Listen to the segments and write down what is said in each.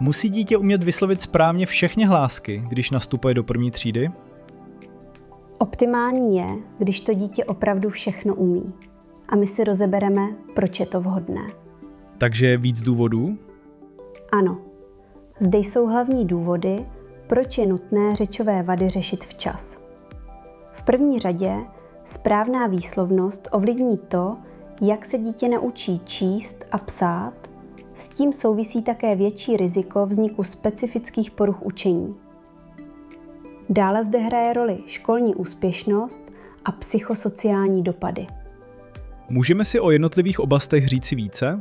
Musí dítě umět vyslovit správně všechny hlásky, když nastupuje do první třídy? Optimální je, když to dítě opravdu všechno umí. A my si rozebereme, proč je to vhodné. Takže víc důvodů? Ano. Zde jsou hlavní důvody, proč je nutné řečové vady řešit včas. V první řadě správná výslovnost ovlivní to, jak se dítě naučí číst a psát, s tím souvisí také větší riziko vzniku specifických poruch učení. Dále zde hraje roli školní úspěšnost a psychosociální dopady. Můžeme si o jednotlivých oblastech říci více?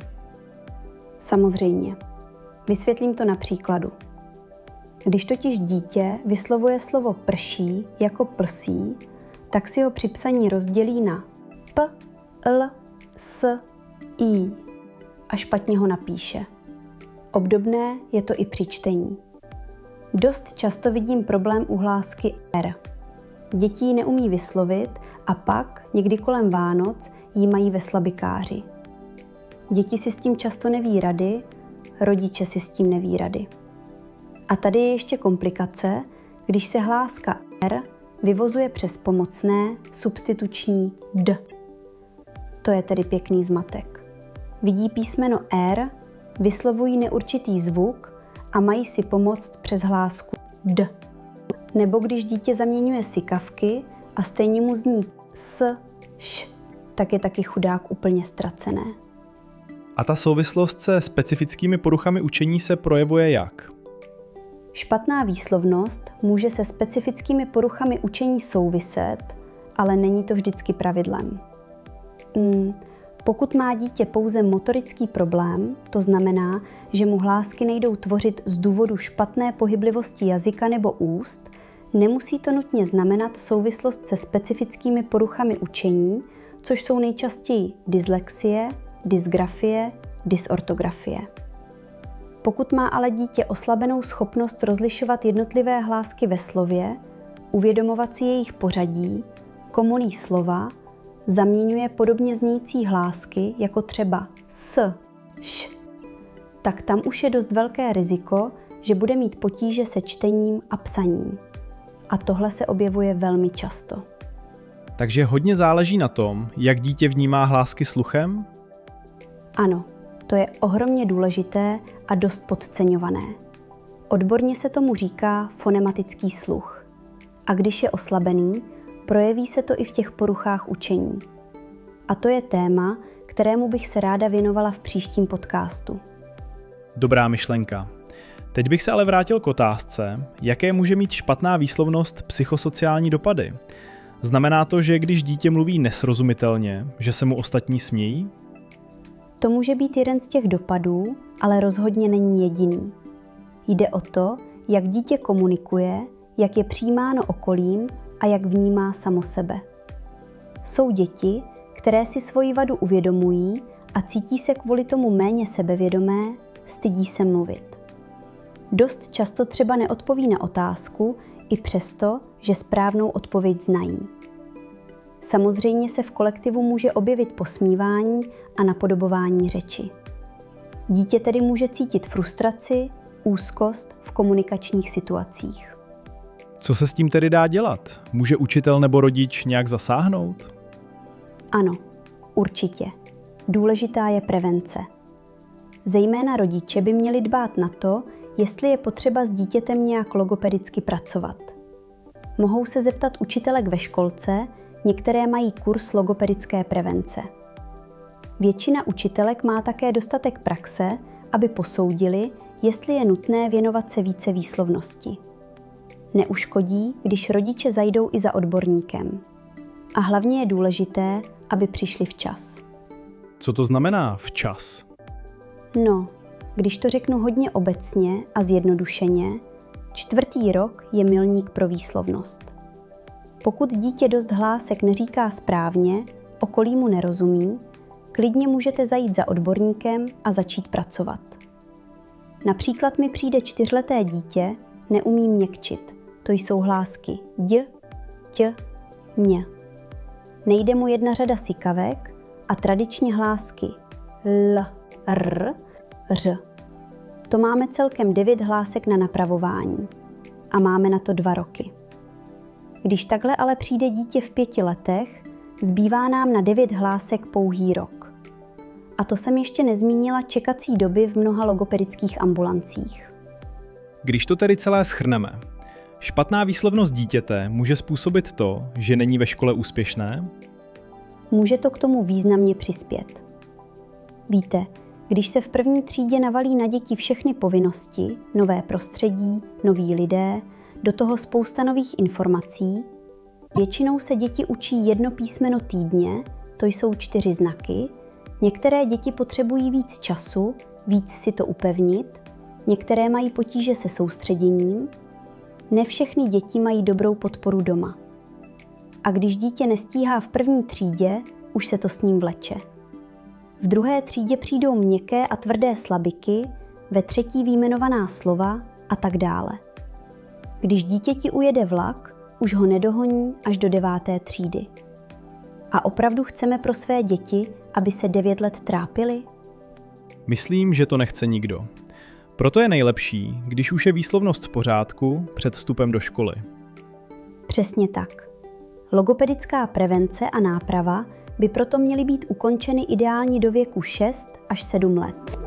Samozřejmě. Vysvětlím to na příkladu. Když totiž dítě vyslovuje slovo prší jako prsí, tak si ho při psaní rozdělí na p, l, s, i a špatně ho napíše. Obdobné je to i při čtení. Dost často vidím problém u hlásky R. Děti ji neumí vyslovit a pak, někdy kolem Vánoc, ji mají ve slabikáři. Děti si s tím často neví rady, rodiče si s tím neví rady. A tady je ještě komplikace, když se hláska R vyvozuje přes pomocné substituční D. To je tedy pěkný zmatek. Vidí písmeno R, vyslovují neurčitý zvuk a mají si pomoct přes hlásku D. Nebo když dítě zaměňuje sykavky a stejně mu zní s, š, tak je taky chudák úplně ztracené. A ta souvislost se specifickými poruchami učení se projevuje jak? Špatná výslovnost může se specifickými poruchami učení souviset, ale není to vždycky pravidlem. Pokud má dítě pouze motorický problém, to znamená, že mu hlásky nejdou tvořit z důvodu špatné pohyblivosti jazyka nebo úst, nemusí to nutně znamenat souvislost se specifickými poruchami učení, což jsou nejčastěji dyslexie, dysgrafie, dysortografie. Pokud má ale dítě oslabenou schopnost rozlišovat jednotlivé hlásky ve slově, uvědomovat si jejich pořadí, komolí slova, zaměňuje podobně znějící hlásky, jako třeba s, š, tak tam už je dost velké riziko, že bude mít potíže se čtením a psaním. A tohle se objevuje velmi často. Takže hodně záleží na tom, jak dítě vnímá hlásky sluchem? Ano, to je ohromně důležité a dost podceňované. Odborně se tomu říká fonematický sluch. A když je oslabený, projeví se to i v těch poruchách učení. A to je téma, kterému bych se ráda věnovala v příštím podcastu. Dobrá myšlenka. Teď bych se ale vrátil k otázce, jaké může mít špatná výslovnost psychosociální dopady. Znamená to, že když dítě mluví nesrozumitelně, že se mu ostatní smějí? To může být jeden z těch dopadů, ale rozhodně není jediný. Jde o to, jak dítě komunikuje, jak je přijímáno okolím a jak vnímá samo sebe. Jsou děti, které si svoji vadu uvědomují a cítí se kvůli tomu méně sebevědomé, stydí se mluvit. Dost často třeba neodpoví na otázku, i přesto, že správnou odpověď znají. Samozřejmě se v kolektivu může objevit posmívání a napodobování řeči. Dítě tedy může cítit frustraci, úzkost v komunikačních situacích. Co se s tím tedy dá dělat? Může učitel nebo rodič nějak zasáhnout? Ano, určitě. Důležitá je prevence. Zejména rodiče by měli dbát na to, jestli je potřeba s dítětem nějak logopedicky pracovat. Mohou se zeptat učitelek ve školce, některé mají kurz logopedické prevence. Většina učitelek má také dostatek praxe, aby posoudili, jestli je nutné věnovat se více výslovnosti. Neuškodí, když rodiče zajdou i za odborníkem. A hlavně je důležité, aby přišli včas. Co to znamená včas? No, když to řeknu hodně obecně a zjednodušeně, 4. rok je milník pro výslovnost. Pokud dítě dost hlásek neříká správně, okolí mu nerozumí, klidně můžete zajít za odborníkem a začít pracovat. Například mi přijde 4leté dítě, neumí měkčit. To jsou hlásky d, ť, ň. Nejde mu jedna řada sykavek a tradičně hlásky l, r, ř. proto máme celkem 9 hlásek na napravování. A máme na to 2 roky. Když takhle ale přijde dítě v 5 letech, zbývá nám na 9 hlásek pouhý rok. A to jsem ještě nezmínila čekací doby v mnoha logopedických ambulancích. Když to tedy celé shrneme, špatná výslovnost dítěte může způsobit to, že není ve škole úspěšné? Může to k tomu významně přispět. Víte, když se v první třídě navalí na děti všechny povinnosti, nové prostředí, noví lidé, do toho spousta nových informací, většinou se děti učí 1 písmeno týdně, to jsou 4 znaky, některé děti potřebují víc času, víc si to upevnit, některé mají potíže se soustředěním, ne všechny děti mají dobrou podporu doma. A když dítě nestíhá v první třídě, už se to s ním vleče. V druhé třídě přijdou měkké a tvrdé slabiky, ve třetí výjmenovaná slova a tak dále. Když dítěti ujede vlak, už ho nedohoní až do 9. třídy. A opravdu chceme pro své děti, aby se 9 let trápili? Myslím, že to nechce nikdo. Proto je nejlepší, když už je výslovnost v pořádku před vstupem do školy. Přesně tak. Logopedická prevence a náprava by proto měly být ukončeny ideálně do věku 6 až 7 let.